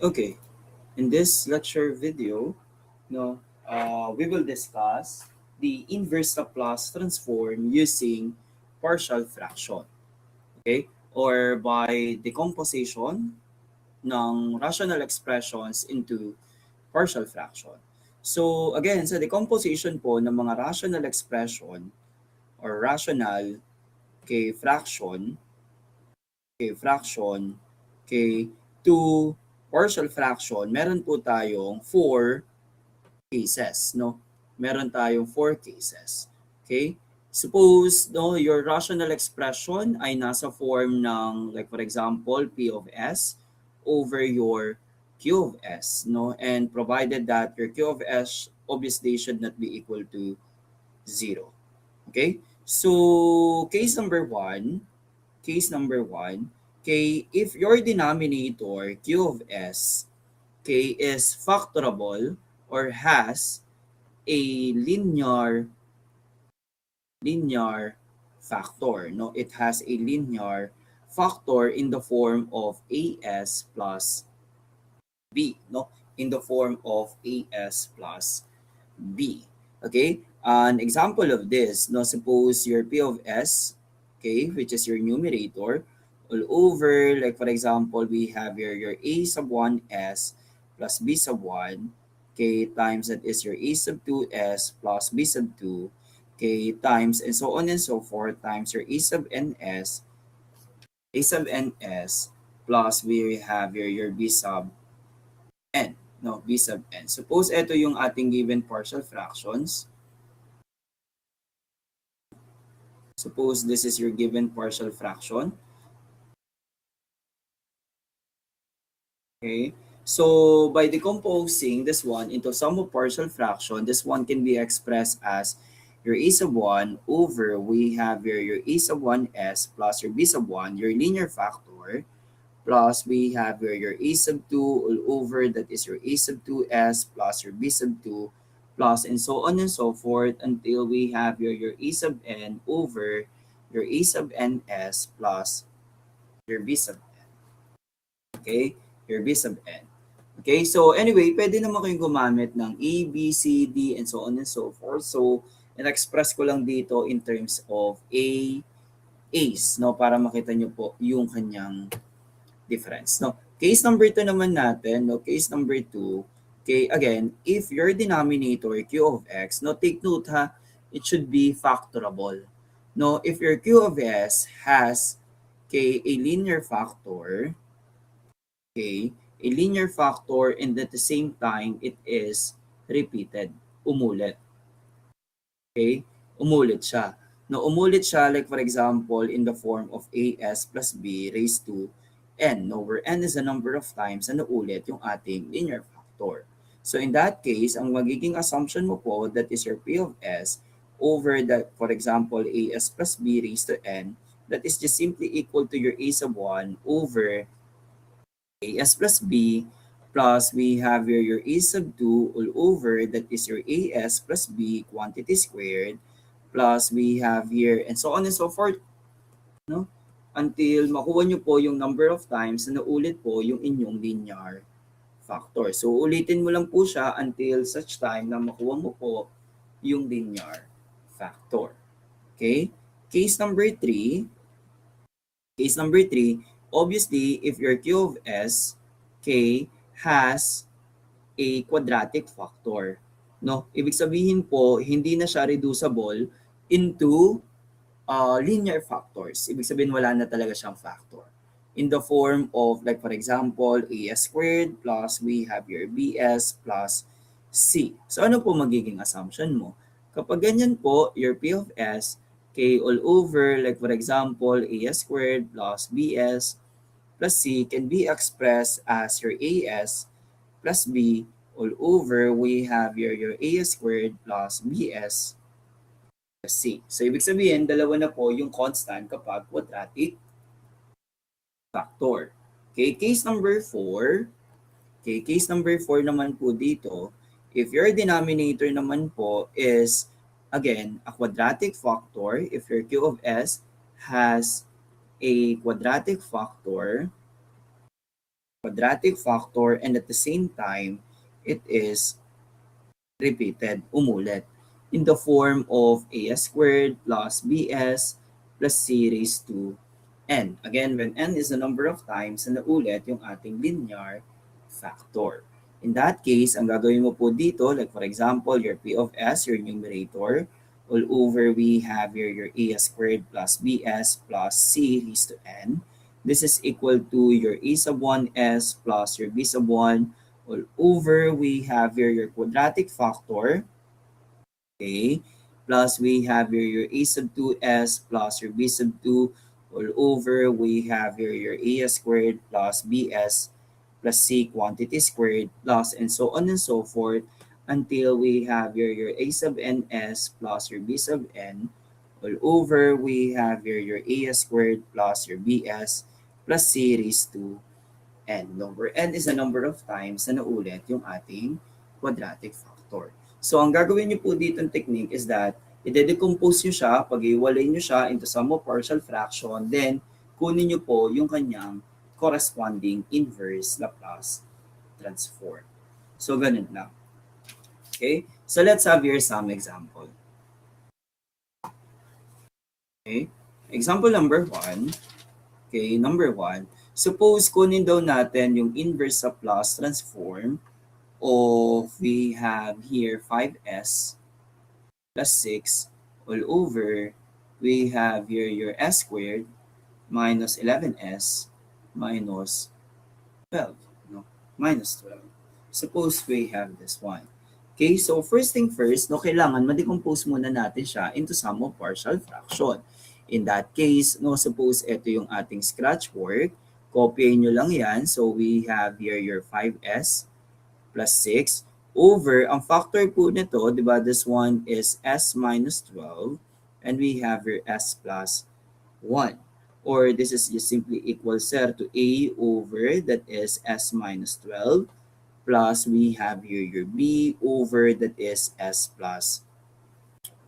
Okay, in this lecture video, we will discuss the inverse Laplace transform using partial fraction. Okay, or by decomposition ng rational expressions into partial fraction. So again, sa decomposition po ng mga rational expression or rational fraction, to partial fraction, meron po tayong four cases, no? Meron tayong four cases. Okay? Suppose, no, your rational expression ay nasa form ng, like for example, P of S over your Q of S, no? And provided that your Q of S obviously should not be equal to 0. Okay? So, case number one, okay, if your denominator Q of S, okay, is factorable or has a linear factor, no, it has a linear factor in the form of as plus b, no, in the form of as plus b. Okay, an example of this, no, suppose your P of S, okay, which is your numerator, all over, like for example, we have your a sub 1 s plus b sub 1, okay, times that is your a sub 2 s plus b sub 2, okay, times and so on and so forth, times your a sub n s plus we have your b sub n, no, b sub n. Suppose ito yung ating given partial fractions. Suppose this is your given partial fraction. Okay. So by decomposing this one into sum of partial fraction, this one can be expressed as your a sub 1 over we have your a sub 1s plus your b sub 1, your linear factor, plus we have your a sub 2 all over that is your a sub 2s plus your b sub 2 plus and so on and so forth until we have your a sub n over your a sub ns plus your b sub n. Okay? Your b sub n. Okay? So anyway, pwede naman kayong gumamit ng A, B, C, D, and so on and so forth. So, in-express ko lang dito in terms of A's, no? Para makita nyo po yung kanyang difference, no? Case number 2 naman natin, no? Case number 2, okay, again, if your denominator Q of X, no, take note ha, it should be factorable. No, if your Q of S has, okay, a linear factor, okay, a linear factor and at the same time it is repeated, umulit. Okay? Umulit siya. No, umulit siya like for example in the form of as plus b raised to n, no, where n is the number of times na naulit yung ating linear factor. So in that case, ang magiging assumption mo po that is your P of S over that, for example, as plus b raised to n, that is just simply equal to your a sub 1 over as plus b plus we have your a sub 2 all over that is your as plus b quantity squared plus we have here and so on and so forth, no, until makuha nyo po yung number of times na naulit po yung inyong linear factor. So ulitin mo lang po siya until such time na makuha mo po yung linear factor. Okay? Case number 3, obviously, if your Q of S, K, has a quadratic factor, no? Ibig sabihin po, hindi na siya reducible into linear factors. Ibig sabihin, wala na talaga siyang factor. In the form of, like for example, AS squared plus we have your BS plus C. So ano po magiging assumption mo? Kapag ganyan po, your P of S, K all over, like for example, AS squared plus BS plus C can be expressed as your AS plus B all over we have your AS squared plus BS plus C. So ibig sabihin, dalawa na po yung constant kapag quadratic factor. Okay, case number 4. Okay, case number 4 naman po dito, if your denominator naman po is, again, a quadratic factor, if your Q of S has a quadratic factor, quadratic factor, and at the same time, it is repeated, umulit, in the form of as squared plus bs plus c raised to n. Again, when n is the number of times na naulit yung ating linear factor. In that case, ang gagawin mo po dito, like for example, your p of s, your numerator, all over we have here your as squared plus bs plus c raised to n. This is equal to your a sub 1s plus your b sub 1 all over we have here your quadratic factor, okay, plus we have here your a sub 2s plus your b sub 2 all over we have here your as squared plus bs plus c quantity squared plus and so on and so forth until we have here your a sub ns plus your b sub n all over we have here your as squared plus your bs plus c raised to n, where n is the number of times na naulit yung ating quadratic factor. So, ang gagawin niyo po dito technique is that i-decompose niyo siya, pag-iwalay niyo siya into sum of partial fraction, then kunin niyo po yung kanyang corresponding inverse Laplace transform. So, ganun lang. Okay? So, let's have here some example. Okay? Example number 1. Okay, number 1. Suppose kunin daw natin yung inverse Laplace transform of we have here 5s plus 6 all over we have here your s squared minus 11s minus 12, no? Minus 12. Suppose we have this one. Okay, so first thing first, no, kailangan ma-decompose muna natin siya into sum of partial fraction. In that case, no, suppose ito yung ating scratch work. Copyin nyo lang yan. So we have here your 5s plus 6 over, ang factor po nito, di ba, this one is s minus 12 and we have your s plus 1. Or this is just simply equal, sir, to a over, that is s minus 12 plus we have here your b over, that is s plus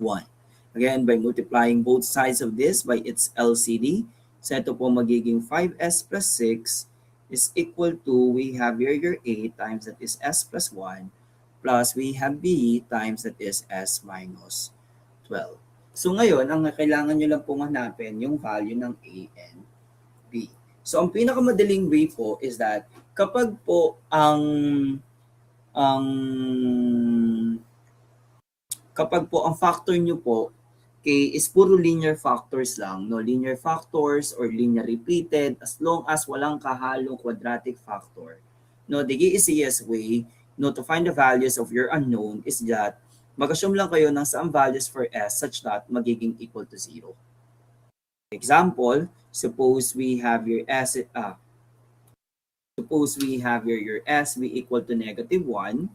1. Again, by multiplying both sides of this by its LCD, so ito po magiging 5s plus 6 is equal to, we have here your a times that is s plus 1 plus we have b times that is s minus 12. So ngayon, ang kailangan nyo lang pong hanapin yung value ng a and b. So ang pinakamadaling way po is that kapag po kapag po ang factor nyo po is puro linear factors lang, no, linear factors or linear repeated, as long as walang kahalong quadratic factor, no, the easiest way, no, to find the values of your unknown is that mag-assume lang kayo ng some values for s such that magiging equal to 0. Example, suppose we have your s your s be equal to negative 1,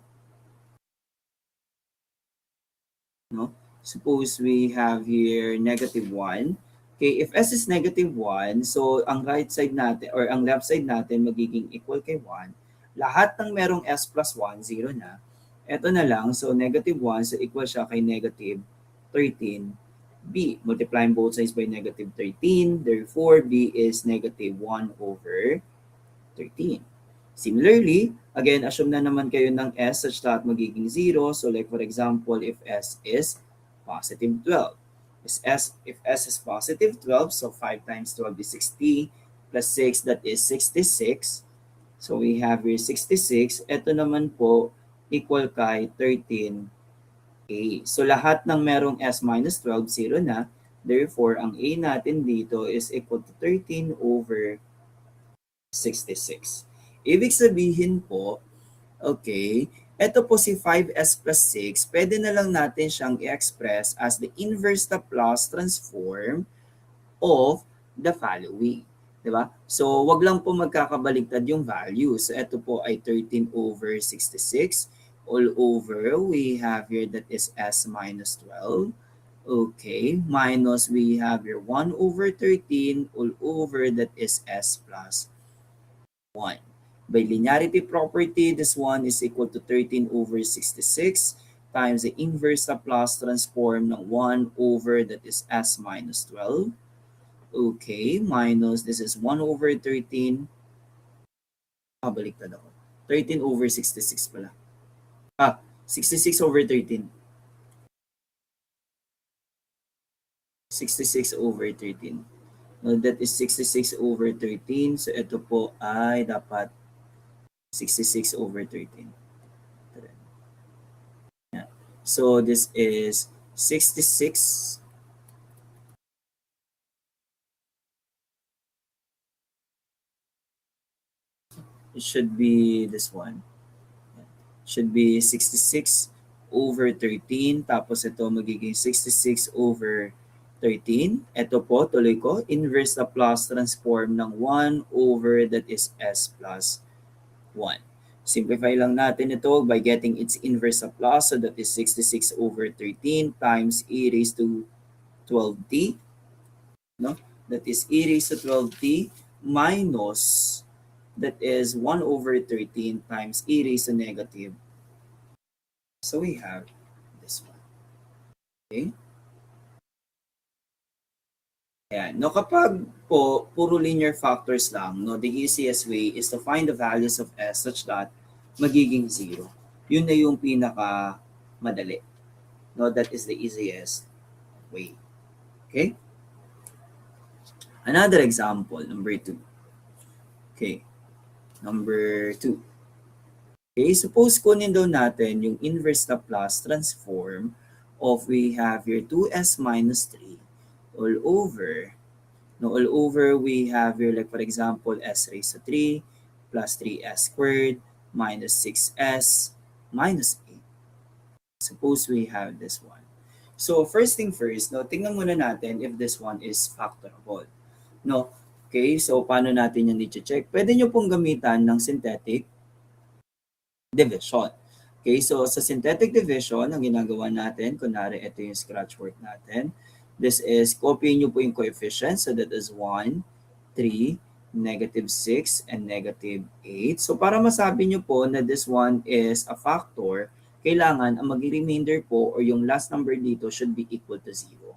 no? Suppose we have here negative 1. Okay, if s is negative 1, so ang right side natin or ang left side natin magiging equal kay 1. Lahat ng merong s plus 1, 0 na. Ito na lang, so negative 1, so equal siya kay negative 13b. Multiplying both sides by negative 13, therefore b is negative 1 over 13. Similarly, again, assume na naman kayo ng s such that magiging 0. So like for example, if s is positive 12. If s is positive 12, so 5 times 12 is 60, plus 6, that is 66. So we have here 66. Ito naman po, equal kay 13a. So lahat ng merong s minus 12, 0 na. Therefore, ang a natin dito is equal to 13 over 66. Ibig sabihin po, okay, ito po si 5s plus 6, pwede na lang natin siyang i-express as the inverse Laplace transform of the following. Diba? So, wag lang po magkakabaligtad yung value. So, ito po ay 13 over 66 all over. We have here that is s minus 12. Okay, minus we have here 1 over 13 all over, that is s plus 1. By linearity property, this one is equal to 13 over 66 times the inverse Laplace transform ng 1 over, that is s minus 12. Okay, minus this is 1 over 13 Nakabaliktad ako. 13 over 66 pala. 66 over 13. 66 over 13. No, that is 66 over 13. So, ito po ay dapat 66 over 13. Yeah. So, this is 66. It should be this one. Should be 66 over 13. Tapos ito magiging 66 over 13. Ito po, tuloy ko, inverse Laplace transform ng 1 over that is s plus 1. Simplify lang natin ito by getting its inverse Laplace. So that is 66 over 13 times e raised to 12t. No? That is e raised to 12t minus that is 1 over 13 times e raised to negative. So we have this one. Okay? Ayan. No, kapag po puro linear factors lang, no, the easiest way is to find the values of s such that magiging 0. Yun na yung pinaka madali. No, that is the easiest way. Okay? Another example, number 2. Okay. Number 2. Okay, suppose kunin daw natin yung inverse Laplace transform of we have here 2s minus 3 all over. No, all over we have here like for example s raised to 3 plus 3s squared minus 6s minus 8. Suppose we have this one. So first thing first, no, tingnan muna natin if this one is factorable. No, okay, so paano natin yan i-check? Pwede nyo pong gamitan ng synthetic division. Okay, so sa synthetic division, ang ginagawa natin, kunwari ito yung scratch work natin. This is, copy nyo po yung coefficient. So that is 1, 3, negative 6, and negative 8. So para masabi nyo po na this one is a factor, kailangan ang mag-remainder po or yung last number dito should be equal to 0.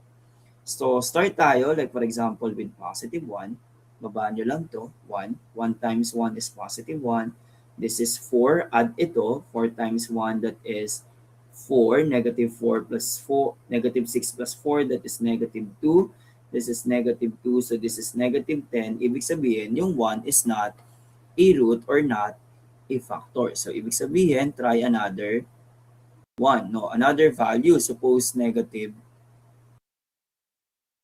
So start tayo, like for example with positive 1. Babaan nyo lang to, 1. 1 times 1 is positive 1. This is 4. Add ito, 4 times 1, that is 4. Negative 4 plus 4, negative 6 plus 4, that is negative 2. This is negative 2, so this is negative 10. Ibig sabihin, yung 1 is not a root or not a factor. So ibig sabihin, try another 1. No, another value. Suppose negative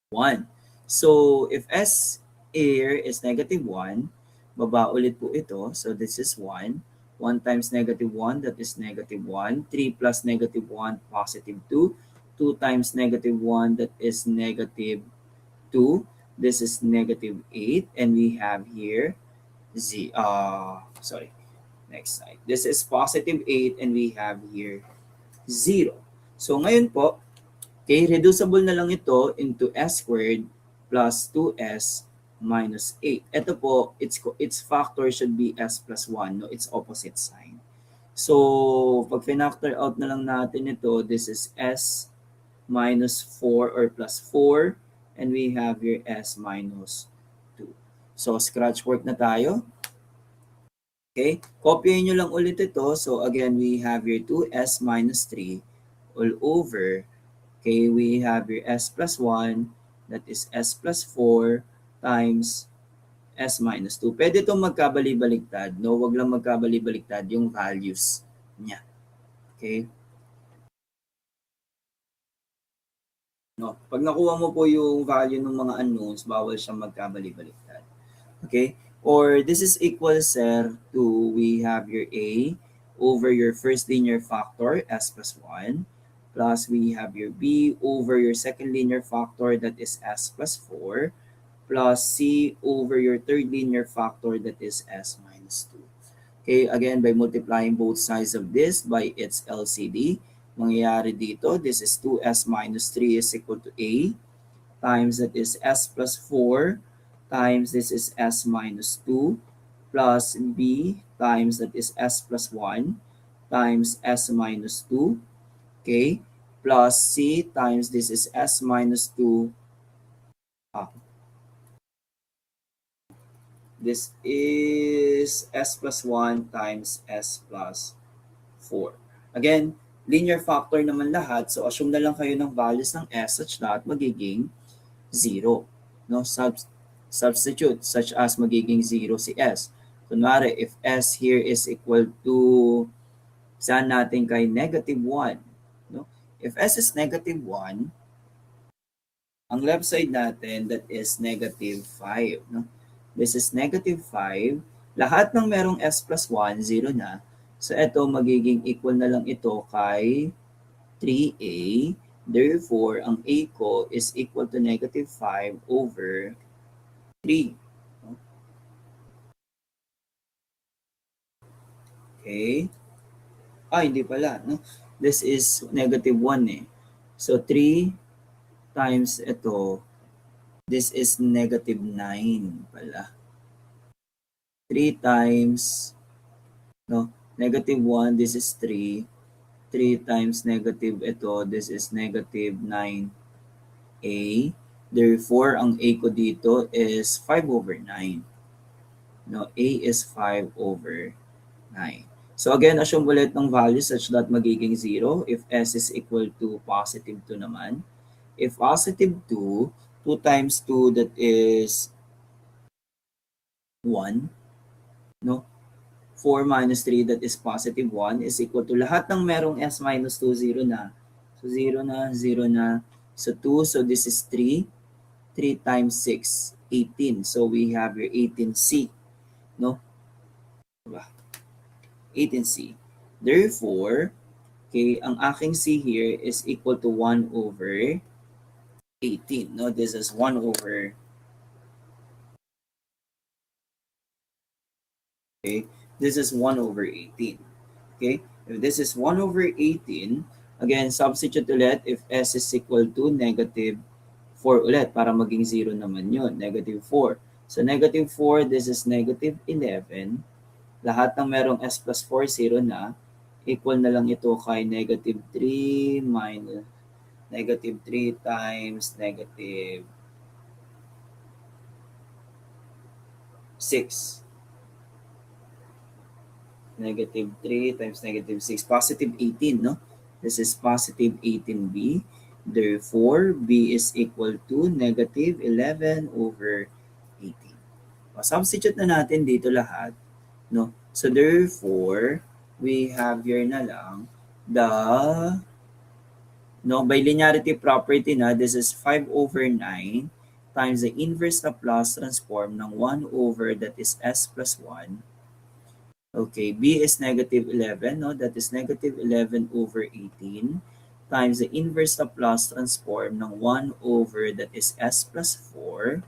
1. So if s here is negative 1, baba ulit po ito. So this is 1. 1 times negative 1, that is negative 1. 3 plus negative 1, positive 2. 2 times negative 1, that is negative 2. This is negative 8. And we have here, next slide. This is positive 8 and we have here 0. So ngayon po, okay, reducible na lang ito into s squared plus 2s minus 8. Ito po, its factor should be s plus 1, no? Its opposite sign. So, pag factor out na lang natin ito, this is s minus 4 or plus 4, and we have here s minus 2. So, scratch work na tayo. Okay, copyin nyo lang ulit ito. So, again, we have here 2s minus 3 all over. Okay, we have here s plus 1, that is s plus 4 times s minus 2. Pwede itong magkabali-baliktad. No, wag lang magkabali-baliktad yung values niya. Okay? No, pag nakuha mo po yung value ng mga unknowns, bawal siyang magkabali-baliktad. Okay? Or this is equal, sir, to we have your a over your first linear factor, s plus 1, plus we have your b over your second linear factor, that is s plus 4, plus c over your third linear factor, that is s minus 2. Okay, again, by multiplying both sides of this by its LCD, mangyayari dito, this is 2s minus 3 is equal to a, times that is s plus 4, times this is s minus 2, plus b times that is s plus 1, times s minus 2, okay, plus c times this is s minus 2, This is s plus 1 times s plus 4. Again, linear factor naman lahat. So, assume na lang kayo ng values ng s such that magiging 0. No? Substitute such as magiging 0 si s. Kunwari, if s here is equal to, saan natin kay negative 1. No? If s is negative 1, ang left side natin, that is negative 5. No? This is negative 5. Lahat ng merong s plus 1, 0 na. So, ito magiging equal na lang ito kay 3a. Therefore, ang a ko is equal to negative 5 over 3. Okay? Hindi pala. No? This is negative 1 eh. So, 3 times ito, this is negative 9 pala. 3 times, no, negative 1, this is 3. 3 times negative ito, this is negative 9a. Therefore, ang a ko dito is 5 over 9. No, a is 5 over 9. So again, assume ulit ng value such that magiging 0 if s is equal to positive 2 naman. If positive 2, 2 times 2 that is 1. No? 4 minus 3 that is positive 1 is equal to lahat ng merong s minus 2, 0 na. So 0 na, 0 na. So 2, so this is 3. 3 times 6, 18. So we have your 18c. No? Diba? 18c. Therefore, okay, ang aking c here is equal to 1 over 18. No, this is 1 over, okay, this is 1 over 18. Okay, if this is 1 over 18, again, substitute ulit if s is equal to negative 4 ulit para maging 0 naman yun, negative 4. So negative 4, this is negative 11. Lahat ng merong s plus 4, 0 na. Equal na lang ito kay negative 3 minus negative 3 times negative 6. Negative 3 times negative 6. Positive 18, no? This is positive 18b. Therefore, b is equal to negative 11 over 18. Substitute na natin dito lahat, no? So, therefore, we have here na lang the, no, by linearity property na, this is 5 over 9 times the inverse Laplace transform ng 1 over that is s plus 1. Okay, b is negative 11, no? That is negative 11 over 18 times the inverse Laplace transform ng 1 over that is s plus 4.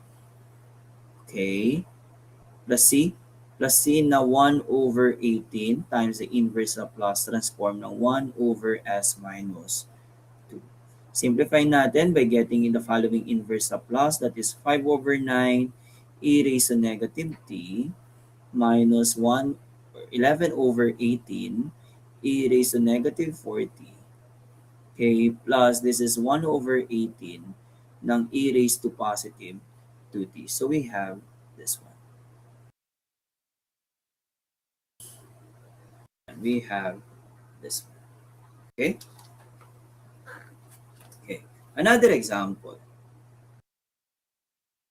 Okay, plus c. Plus c na 1 over 18 times the inverse Laplace transform ng 1 over s minus 2. Simplify natin by getting in the following inverse Laplace, that is 5 over 9 e raised to negative t minus 11 over 18 e raised to negative 40. Okay, plus this is 1 over 18 ng e raised to positive 2t. So we have this one. And we have this one. Okay? Okay. Another example.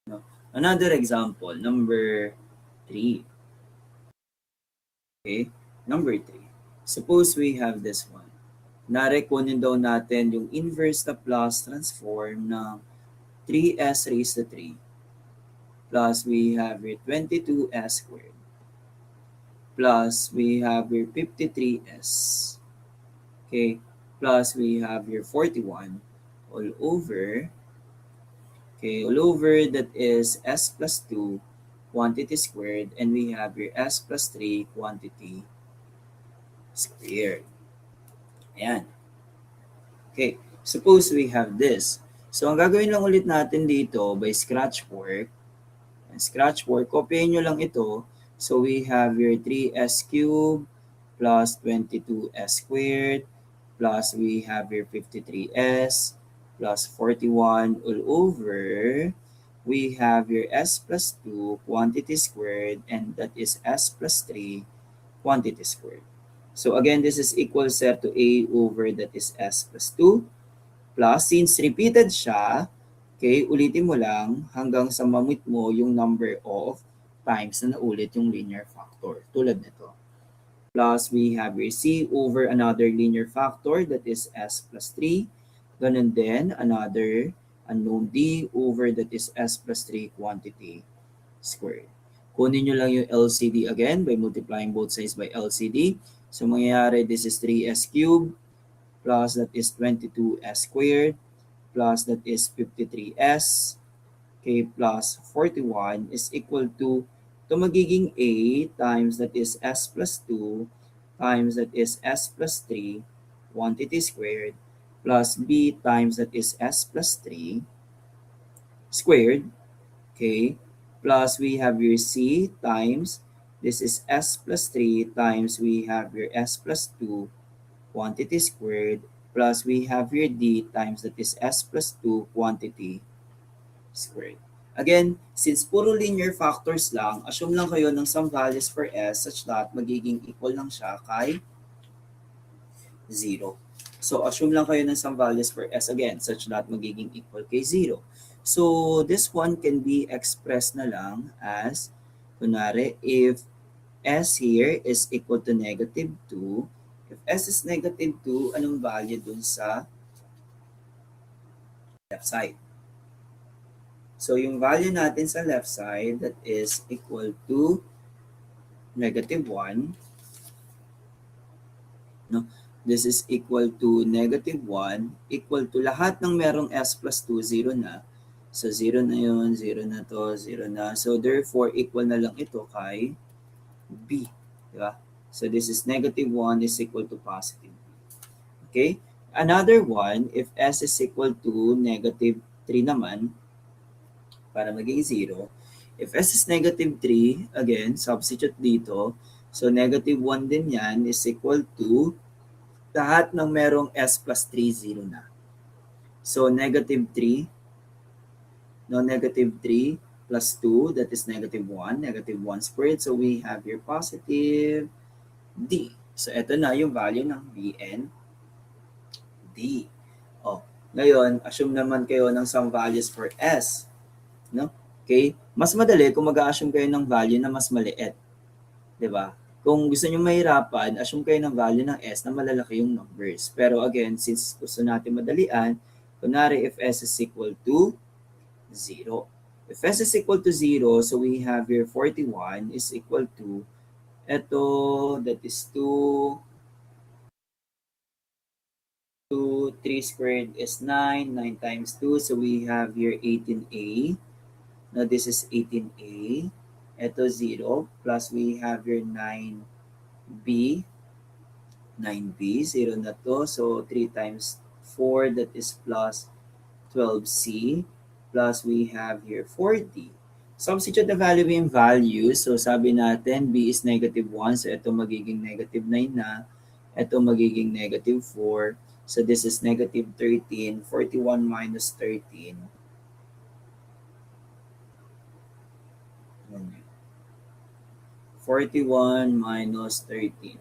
No? Another example, number 3. Okay? Number 3. Suppose we have this one. Kunin daw natin yung inverse Laplace transform ng 3s raised to 3 plus we have your 22s squared plus we have your 53s, okay, plus we have your 41 all over, okay, all over that is s plus 2 quantity squared and we have your s plus 3 quantity squared. Ayan. Okay, suppose we have this. So, ang gagawin lang ulit natin dito by scratch work, copyahin nyo lang ito. So, we have your 3s cubed plus 22s squared plus we have your 53s plus 41 all over we have your s plus 2 quantity squared, and that is s plus 3 quantity squared. So again, this is equal set to a over that is s plus 2 plus, since repeated siya, okay, ulitin mo lang hanggang sa mamit mo yung number of times na naulit yung linear factor. Tulad nito. Plus, we have your c over another linear factor that is s plus 3. Ganun din, another unknown d over that is s plus 3 quantity squared. Kunin nyo lang yung LCD again by multiplying both sides by LCD. So, mangyayari, this is 3s cubed plus that is 22s squared plus that is 53s, okay, plus 41 is equal to magiging a times that is s plus 2 times that is s plus 3 quantity squared plus b times that is s plus 3 squared, okay, plus we have your c times this is s plus 3 times we have your s plus 2 quantity squared plus we have your d times that is s plus 2 quantity squared. Again, since puro linear factors lang, assume lang kayo ng some values for s such that magiging equal lang siya kay 0. So, assume lang kayo ng some values for s again such that magiging equal kay 0. So, this one can be expressed na lang as, kunwari, if s here is equal to negative 2, if s is negative 2, anong value dun sa left side? So, yung value natin sa left side, that is equal to negative 1. No? This is equal to negative 1, equal to lahat ng merong s plus 2, 0 na. So, 0 na yun, 0 na to, 0 na. So, therefore, equal na lang ito kay b. Diba? So, this is negative 1 is equal to positive b. Okay? Another one, if s is equal to negative 3 naman, para maging 0. If s is negative 3, again, substitute dito. So, negative 1 din yan is equal to lahat ng merong s plus 3, 0 na. So, negative 3, no, negative 3 plus 2, that is negative 1, negative 1 squared. So, we have your positive d. So, ito na yung value ng b and d. Oh, ngayon, assume naman kayo ng some values for s. No? Okay? Mas madali kung mag-assume kayo ng value na mas maliit. 'Di ba? Kung gusto niyo mahirapan, assume kayo ng value ng s na malalaki yung numbers. Pero again, since gusto natin madalian, kunwari if s is equal to 0. If s is equal to 0, so we have here 41 is equal to ito, that is 3 squared is 9, 9 times 2, so we have here 18a. Now, this is 18a. Ito 0. Plus, we have your 9b. 9b. 0 na to. So, 3 times 4, that is plus 12c. Plus, we have here 4d. Substitute the value in value. So, sabi natin, b is negative 1. So, ito magiging negative 9 na. Ito magiging negative 4. So, this is negative 13. 41 minus 13. 41 minus 13.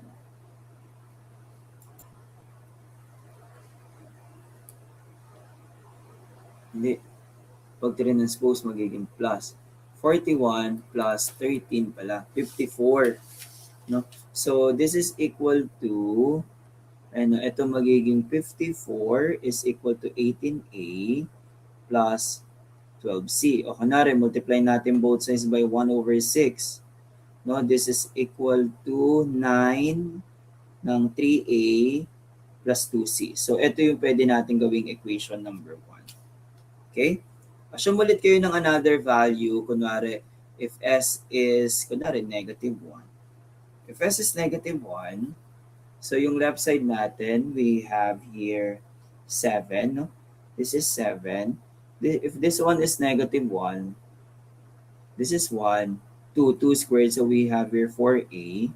Hindi. Pag transpose, magiging plus. 41 plus 13 pala. 54. No? So, this is equal to, ano, ito magiging 54 is equal to 18a plus 12c. O kunwari, multiply natin both sides by 1 over 6. No, this is equal to 9 ng 3a plus 2c. So, ito yung pwede natin gawing equation number 1. Okay? Assume ulit kayo ng another value. Kunwari, if s is, kunwari, negative 1. If s is negative 1, so yung left side natin, we have here 7. No? This is 7. If this one is negative 1, this is 1. 2 squared, so we have here 4a.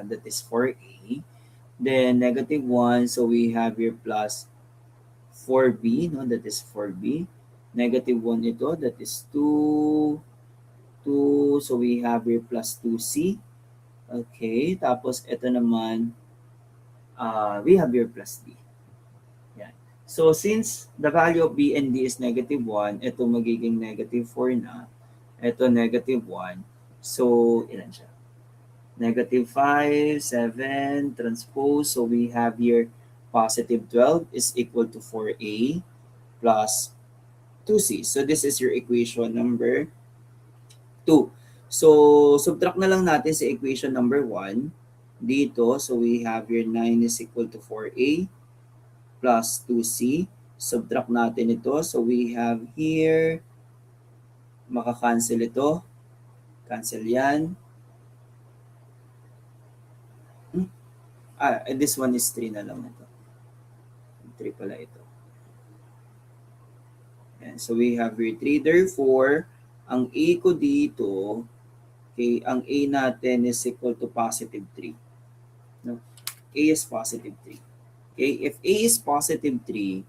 That is 4a. Then negative 1, so we have here plus 4b, no? That is 4b. Negative 1 ito, that is 2, 2. So we have here plus 2c. Okay, tapos ito naman, we have here plus d. Yan. So since the value of b and d is negative 1, ito magiging negative 4 na. Ito negative 1. So ilan siya? Negative 5, 7, transpose. So we have here positive 12 is equal to 4a plus 2c. So this is your equation number 2. So subtract na lang natin sa equation number 1 dito. So we have here 9 is equal to 4a plus 2c. Subtract natin ito. So we have here, makakancel ito. Cancel yan. This one is 3 na lang ito. 3 pala ito. Yan. So we have here 3. Therefore, ang A ko dito, okay, ang A natin is equal to positive 3. No? A is positive 3. Okay, if A is positive 3,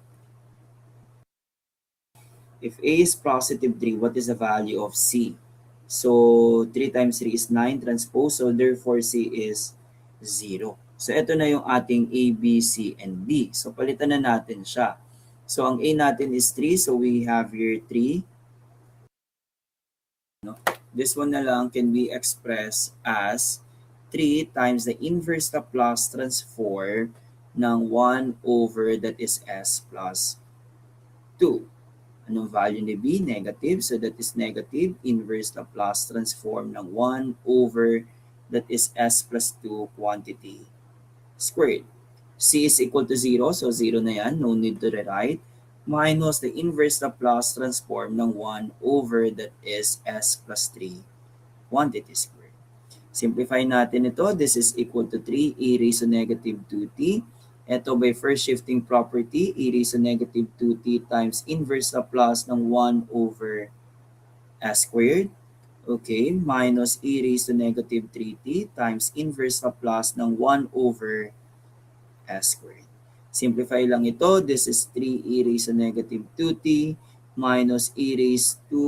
what is the value of C? So 3 times 3 is 9 transpose, so therefore C is 0. So ito na yung ating A, B, C, and D. So palitan na natin siya. So ang A natin is 3, so we have here 3. No? This one na lang can be expressed as 3 times the inverse Laplace transform ng 1 over that is S plus 2. Anong value ni B? Negative. So that is negative. Inverse Laplace transform ng 1 over that is S plus 2 quantity squared. C is equal to 0. So 0 na yan. No need to rewrite. Minus the inverse Laplace transform ng 1 over that is S plus 3 quantity squared. Simplify natin ito. This is equal to 3 e raised to negative 2t. Ito by first shifting property, e raised to negative 2t times inverse Laplace ng 1 over s squared. Okay, minus e raised to negative 3t times inverse Laplace ng 1 over s squared. Simplify lang ito. This is 3 e raised to negative 2t minus e raised to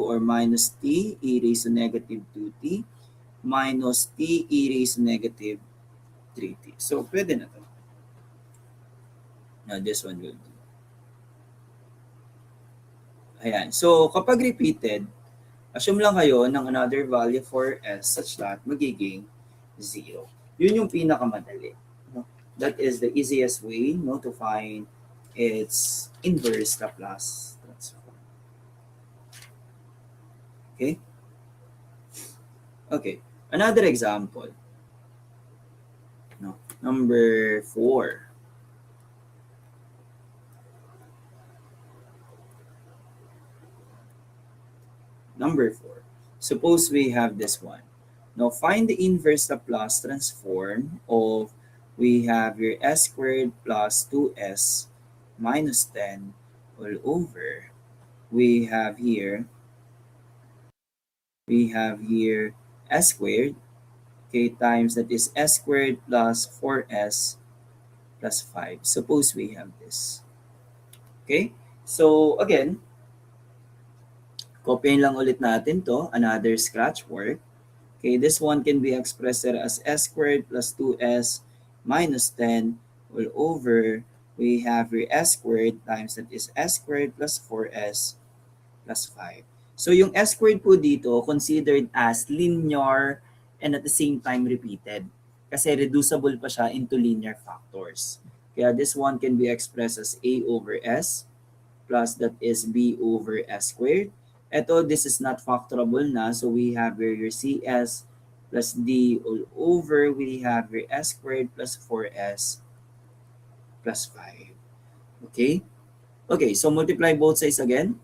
or minus t e raised to negative 2t minus t e raised to negative 3t. So, pwede na ito. Now, this one will do. Ayan. So, kapag repeated, assume lang kayo ng another value for s such that magiging 0. Yun yung pinakamadali. No? That is the easiest way, no, to find its inverse Laplace transform. Okay? Okay. Another example. No? Number 4. Number 4. Suppose we have this one. Now find the inverse Laplace transform of, we have your s squared plus 2s minus 10 all over. We have here s squared, okay, times that is s squared plus 4s plus 5. Suppose we have this. Okay? So again, copyin lang ulit natin to, another scratch work. Okay, this one can be expressed as s squared plus 2s minus 10 all over, we have your s squared times that is s squared plus 4s plus 5. So yung s squared po dito considered as linear and at the same time repeated. Kasi reducible pa siya into linear factors. Kaya this one can be expressed as a over s plus that is b over s squared. Ito, this is not factorable na. So we have here your cs plus d all over. We have your s squared plus 4s plus 5. Okay? Okay, so multiply both sides again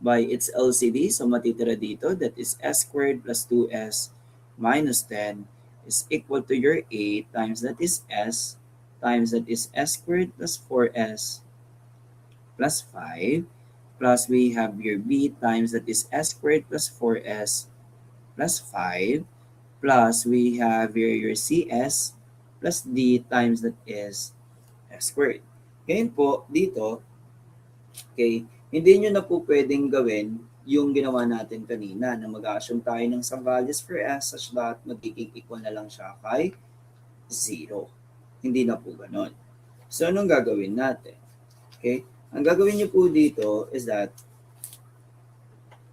by its LCD. So matitira dito, that is s squared plus 2s minus 10 is equal to your a times that is s times that is s squared plus 4s plus 5 plus we have your b times that is s squared plus 4s plus 5 plus we have here your cs plus d times that is s squared. Ngayon po, dito, okay, Hindi nyo na po pwedeng gawin yung ginawa natin kanina na mag-assume tayo ng some values for s such that magiging equal na lang siya kay 0. Hindi na po ganon. So, anong gagawin natin? Okay? Ang gagawin nyo po dito is that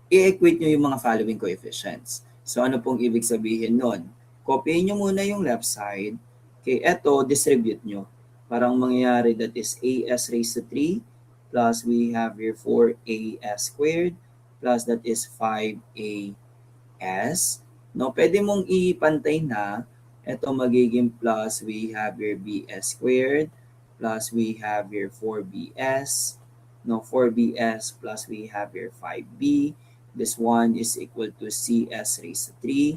i-equate nyo yung mga following coefficients. So, ano pong ibig sabihin nun? Copy nyo muna yung left side. Okay, eto, distribute nyo. Parang mangyayari that is as raised to 3 plus we have here 4as squared plus that is 5as. No, pwede mong ipantay na ito magiging plus we have here bs squared plus we have here 4bs. No, 4bs plus we have here 5b. This one is equal to cs raised to 3,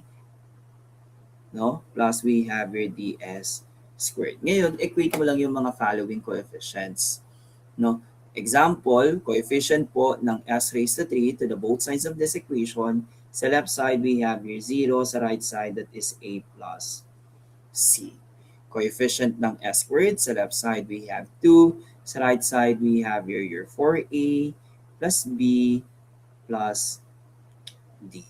no? Plus we have here ds squared. Ngayon, equate mo lang yung mga following coefficients, no? Example, coefficient po ng s raised to 3 to the both sides of this equation. Sa left side, we have here 0. Sa right side, that is a plus c. Coefficient ng s squared. Sa left side, we have 2. Sa right side, we have here your 4a plus b plus d.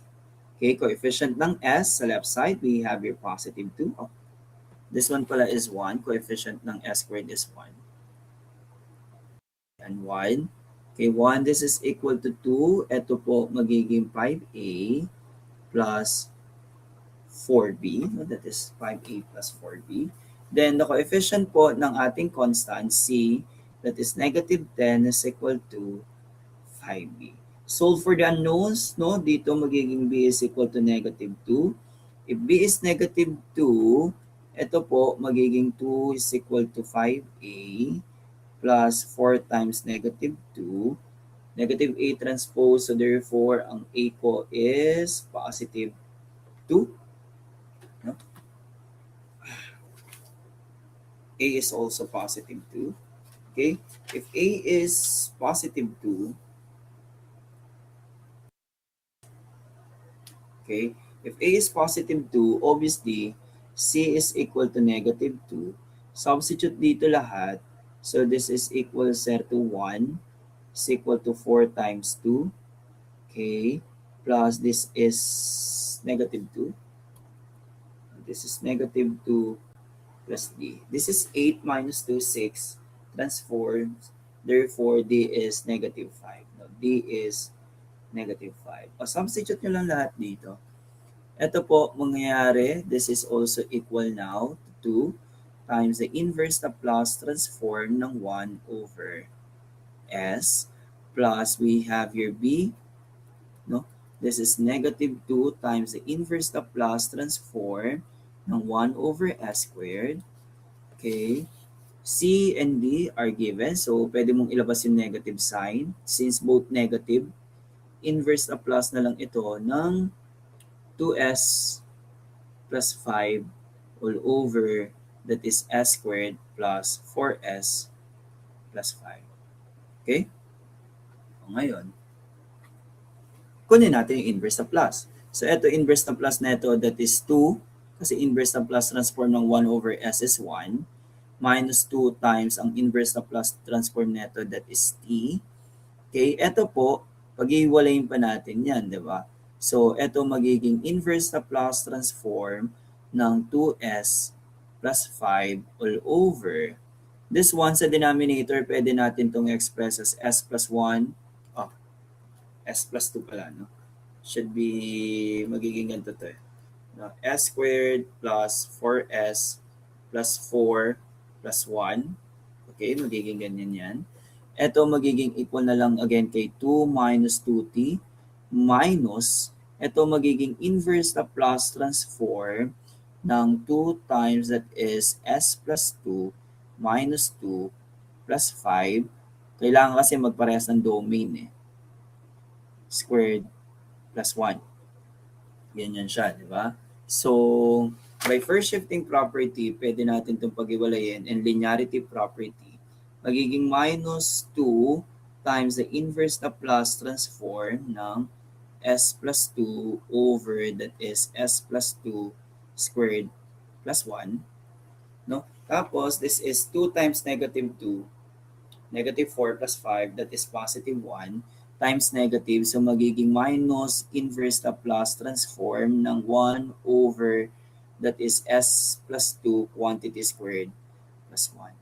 Okay, coefficient ng s sa left side, we have your positive 2. Oh, this one pala is 1. Coefficient ng s squared is 1. And 1. Okay, 1, this is equal to 2. Ito po magiging 5a plus 4b. No, that is 5a plus 4b. Then, the coefficient po ng ating constant, c, that is negative 10 is equal to 5b. Solve for the unknowns, no? Dito magiging b is equal to negative 2. If b is negative 2, ito po magiging 2 is equal to 5a plus 4 times negative 2. Negative a transpose, so therefore, ang a ko is positive 2. No? A is also positive 2. Okay? If a is positive 2, okay, if a is positive 2, obviously, c is equal to negative 2. Substitute dito lahat. So, this is equal to 1 is equal to 4 times 2. Okay. Plus, this is negative 2. This is negative 2 plus d. This is 8 minus 2, 6. Transforms. Therefore, d is negative 5. No, d is negative 5. O, substitute nyo lang lahat dito. Ito po, mangyayari, this is also equal now to 2 times the inverse na plus transform ng 1 over s plus we have here b, no? This is negative 2 times the inverse na plus transform ng 1 over s squared. Okay. C and D are given. So, pwede mong ilabas yung negative sign. Since both negative, inverse na plus na lang ito ng 2s plus 5 all over that is s squared plus 4s plus 5. Okay? O ngayon, kunin natin yung inverse na plus. So, ito inverse na plus na ito, that is 2. Kasi inverse na plus transform ng 1 over s is 1. Minus 2 times ang inverse na plus transform nito, that is t. Okay, ito po, pag-iwalayin pa natin yan, di ba? So, ito magiging inverse na plus transform ng 2s plus 5 all over. This one sa denominator, pwede natin itong express as s plus 1. Oh, s plus 2 pala, no? Should be magiging ganito to eh. No? S squared plus 4s plus 4 plus 1. Okay, magiging ganyan yan. Ito magiging equal na lang again kay 2 minus 2t minus, ito magiging inverse na plus transform ng 2 times that is s plus 2 minus 2 plus 5. Kailangan kasi magparehas ng domain eh. Squared plus 1. Ganyan siya, di ba? So, by first shifting property, pwede natin itong pag-iwalayin, and linearity property, magiging minus 2 times the inverse na plus transform ng s plus 2 over that is s plus 2 squared plus 1. No? Tapos, this is 2 times negative 2 negative 4 plus 5, that is positive 1, times negative, so magiging minus inverse Laplace transform ng 1 over, that is s plus 2 quantity squared plus 1.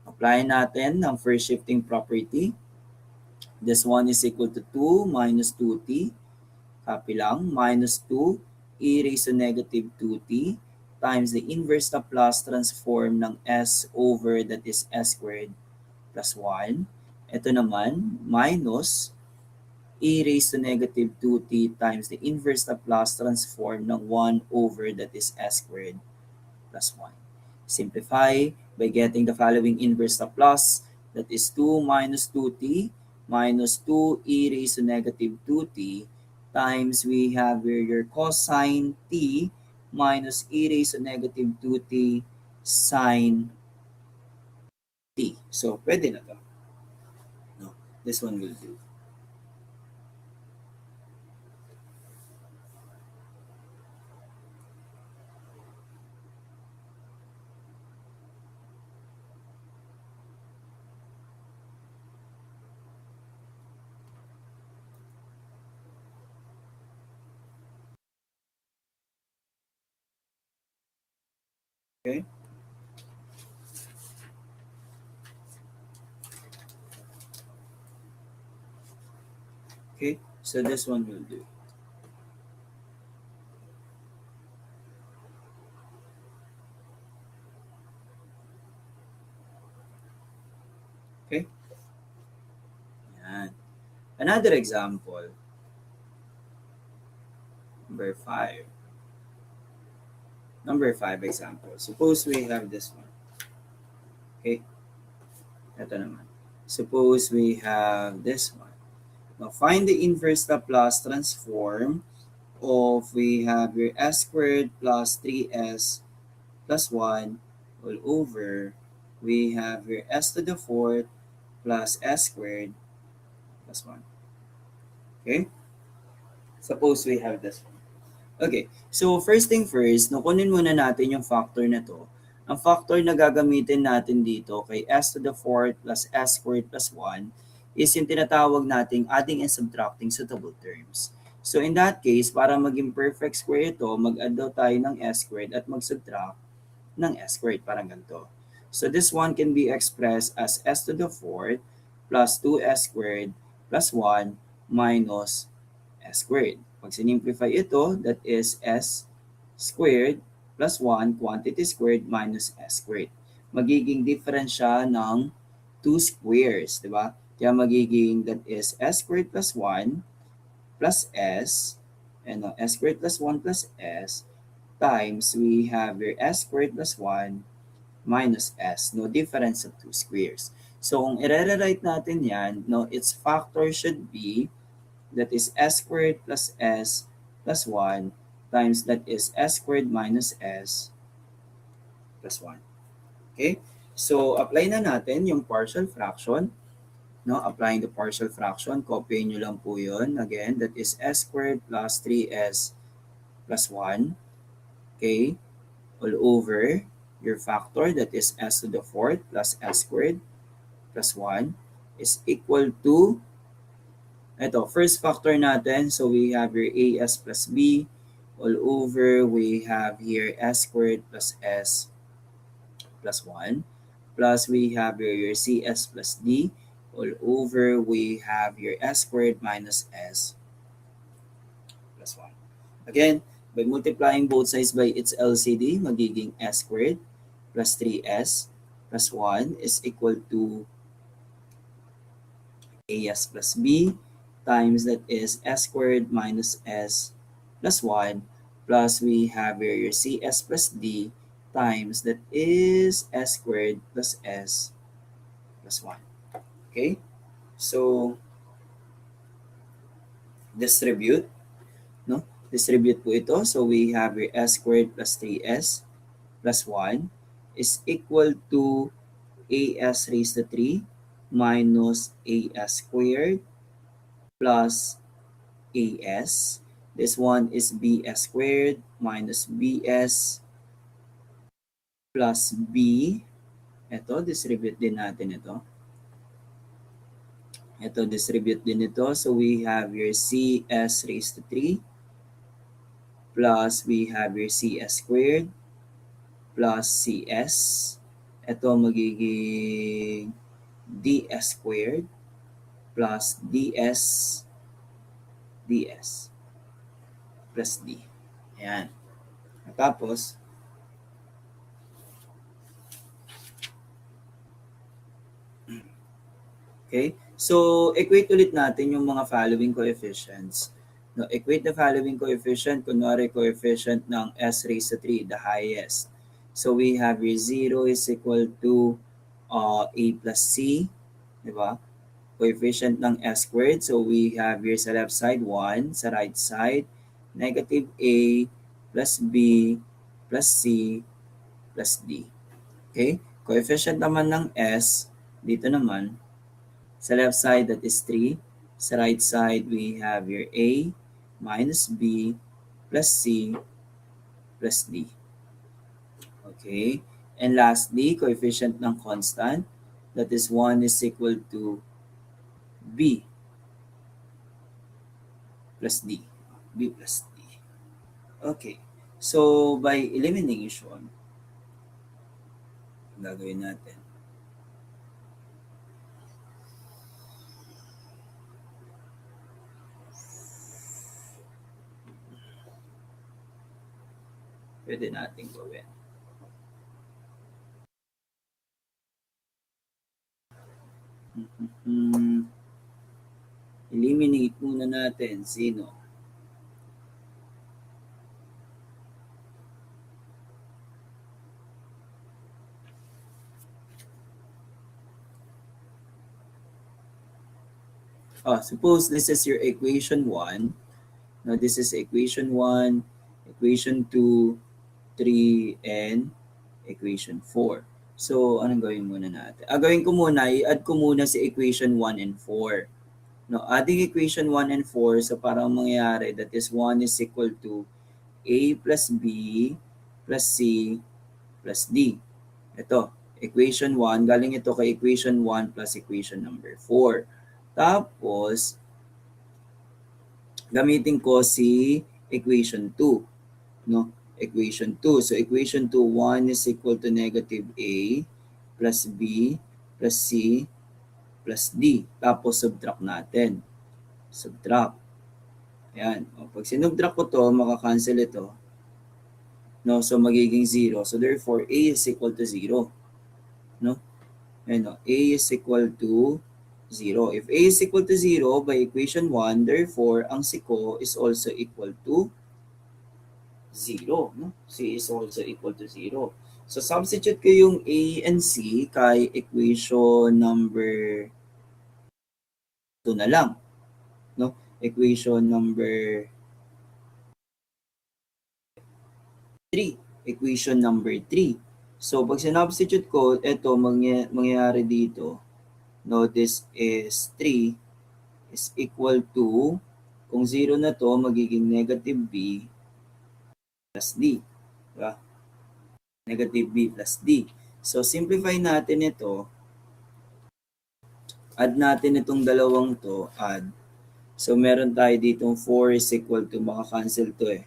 Apply natin ng first shifting property. This one is equal to 2 minus 2t, copy lang, minus 2 e raised to negative 2t times the inverse Laplace transform ng s over, that is s squared plus 1. Ito naman, minus e raised to negative 2t times the inverse Laplace transform ng 1 over, that is s squared plus 1. Simplify by getting the following inverse Laplace, that is 2 minus 2t minus 2 e raised to negative 2t times we have here your cosine t minus e raised to negative 2t sine t. So, pwede na to. No, this one will do. Okay? Okay, so this one will do. Okay? Yan. Another example. Number 5. Number 5 example. Suppose we have this one. Okay? Ito naman. Suppose we have this one. Now, find the inverse Laplace transform of, we have your s squared plus 3s plus 1 all over, we have your s to the fourth plus s squared plus 1. Okay? Suppose we have this one. Okay, so first thing first, kunin muna natin yung factor na to. Ang factor na gagamitin natin dito kay s to the fourth plus s squared plus 1 is yung tinatawag nating adding and subtracting suitable terms. So in that case, para maging perfect square ito, mag-add daw tayo ng s squared at mag-subtract ng s squared, parang ganito. So this one can be expressed as s to the fourth plus 2s squared plus 1 minus s squared. Pag sinimplify ito, that is s squared plus 1 quantity squared minus s squared. Magiging difference siya ng 2 squares, di ba? Kaya magiging, that is s squared plus 1 plus s, and s squared plus 1 plus s times we have your s squared plus 1 minus s, no difference of 2 squares. So kung i-rewrite natin yan, no, its factor should be, that is s squared plus s plus 1 times, that is s squared minus s plus 1. Okay? So, apply na natin yung partial fraction. No? Applying the partial fraction, copy nyo lang po yun. Again, that is s squared plus 3s plus 1. Okay? All over your factor, that is s to the fourth plus s squared plus 1 is equal to, ito, first factor natin, so we have your as plus b all over, we have here s squared plus s plus 1 plus we have your cs plus d all over, we have your s squared minus s plus 1. Again, by multiplying both sides by its LCD, magiging s squared plus 3s plus 1 is equal to as plus b times, that is s squared minus s plus 1 plus we have here your cs plus d times, that is s squared plus s plus 1. Okay? So, distribute. No? Distribute po ito. So, we have your s squared plus 3s plus 1 is equal to as raised to 3 minus as squared plus as. This one is bs squared minus bs plus b. Ito, distribute din natin ito. Ito, distribute din ito. So we have your cs raised to 3 plus we have your cs squared plus cs. Ito magiging ds squared plus ds plus d. Ayan. Tapos, okay? So, equate ulit natin yung mga following coefficients. No, equate the following coefficient. Kunwari, coefficient ng s raised to 3, the highest. So, we have your 0 is equal to a plus c. Diba? Coefficient ng s squared. So, we have here sa left side 1. Sa right side, negative a plus b plus c plus d. Okay? Coefficient naman ng s, dito naman, sa left side, that is 3. Sa right side, we have your A minus B plus C plus D. Okay? And lastly, coefficient ng constant. That is 1 is equal to B plus D. B plus D. Okay. So, by elimination, gagawin natin. Pwede natin gawin. Eliminate muna natin. Sino? Suppose this is your equation 1. Now, this is equation 1, equation 2, 3, and equation 4. So, anong gawin muna natin? Gawin ko muna, i-add ko muna si equation 1 and 4. No, adding equation 1 and 4, so parang mangyayari, that is 1 is equal to A plus B plus C plus D. Ito, equation 1, galing ito kay equation 1 plus equation number 4. Tapos, gamitin ko si equation 2, no? Equation 2. So equation 2, 1 is equal to negative A plus B plus C plus D. Tapos subtract natin. Subtract. Ayan. O, pag sinubtract ko to, makakancel ito. No? So magiging 0. So therefore, A is equal to 0. No? Ayan, no? A is equal to 0. If A is equal to 0 by equation 1, therefore, ang C ko is also equal to 0. No? C is also equal to 0. So, substitute ko yung A and C kay equation number 2 na lang. No? Equation number 3. Equation number 3. So, pag sinubstitute ko, ito, mangyayari dito. Notice is 3 is equal to, kung 0 na to, magiging negative B plus D. Diba? Negative B plus D. So, simplify natin ito. Add natin itong dalawang to. Add. So, meron tayo ditong 4 is equal to, maka-cancel to eh.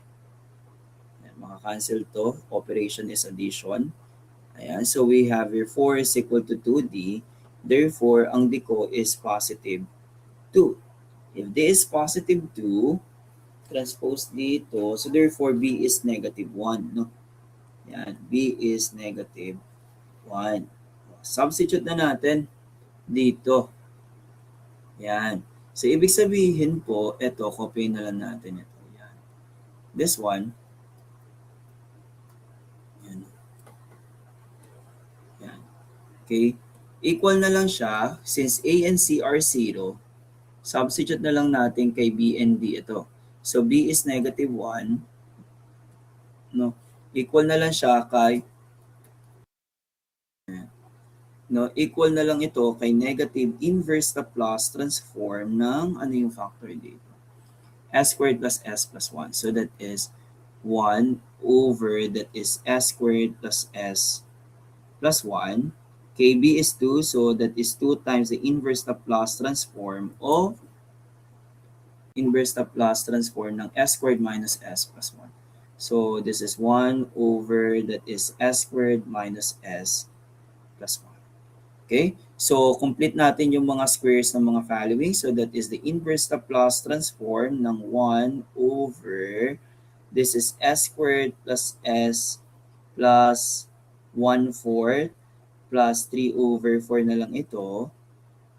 Maka-cancel to. Operation is addition. Ayan. So, we have here 4 is equal to 2D. Therefore, ang D ko is positive 2. If D is positive 2, transpose dito. So, therefore, B is negative 1. No? Yan. B is negative 1. Substitute na natin dito. Yan. So, ibig sabihin po, ito, copy na lang natin ito. Yan. This one. Yan. Yan. Okay. Equal na lang siya. Since A and C are 0, substitute na lang natin kay B and D ito. So, B is negative 1. No? Equal na lang siya kay no, equal na lang ito kay negative inverse Laplace transform ng ano yung factor dito? S squared plus S plus 1. So that is 1 over that is S squared plus S plus 1 KB is 2, so that is 2 times the inverse Laplace transform of ng s squared minus s plus 1. So this is 1 over that is s squared minus s plus 1. Okay? So complete natin yung mga squares ng mga following. So that is the inverse Laplace transform ng 1 over this is s squared plus s plus 1/4 plus 3 over 4 na lang ito.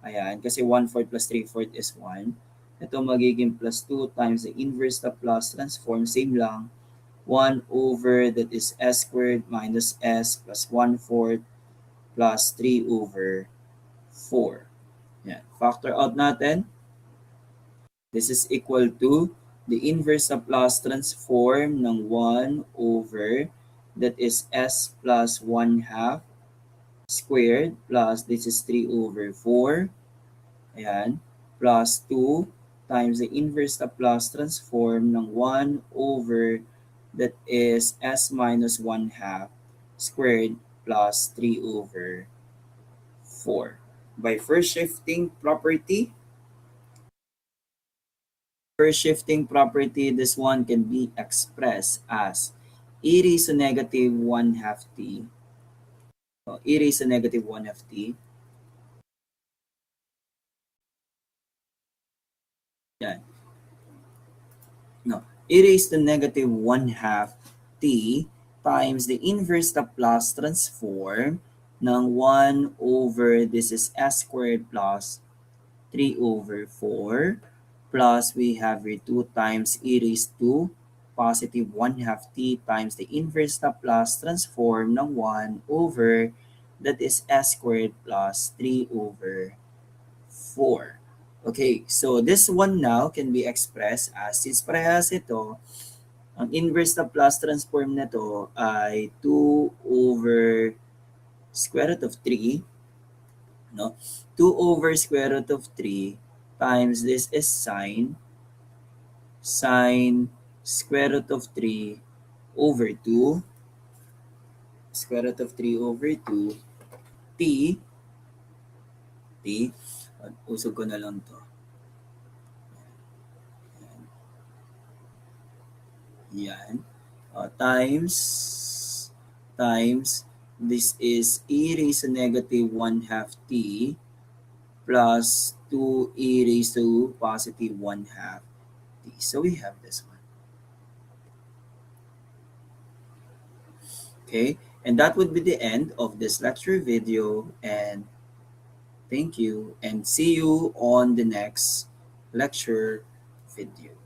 Ayan, kasi 1/4 plus 3/4 is 1. Ito magiging plus 2 times the inverse Laplace transform. Same lang. 1 over that is s squared minus s plus 1/4 plus 3 over 4. Yan. Factor out natin. This is equal to the inverse Laplace transform ng 1 over that is s plus 1/2 squared plus this is 3 over 4. Ayan. Plus 2 times the inverse Laplace transform ng 1 over that is s minus 1/2 squared plus 3 over 4. By first shifting property, this one can be expressed as e raised to negative 1/2 t. So, e raised to negative 1/2 t. Yan. No, e raised to negative 1/2 t times the inverse Laplace transform ng 1 over this is s squared plus 3 over 4 plus we have here 2 times e raised to positive 1/2 t times the inverse Laplace transform ng 1 over that is s squared plus 3 over 4. Okay, so this one now can be expressed as, since parehas ito, ang inverse Laplace transform na to ay 2 over square root of 3, no? 2 over square root of 3 times this is sine square root of 3 over 2, square root of 3 over 2, t, usog ko na lang to. Yan. Times this is e raised to negative 1/2 t plus 2 e raised to positive 1/2 t. So we have this one. Okay, and that would be the end of this lecture video, and thank you and see you on the next lecture video.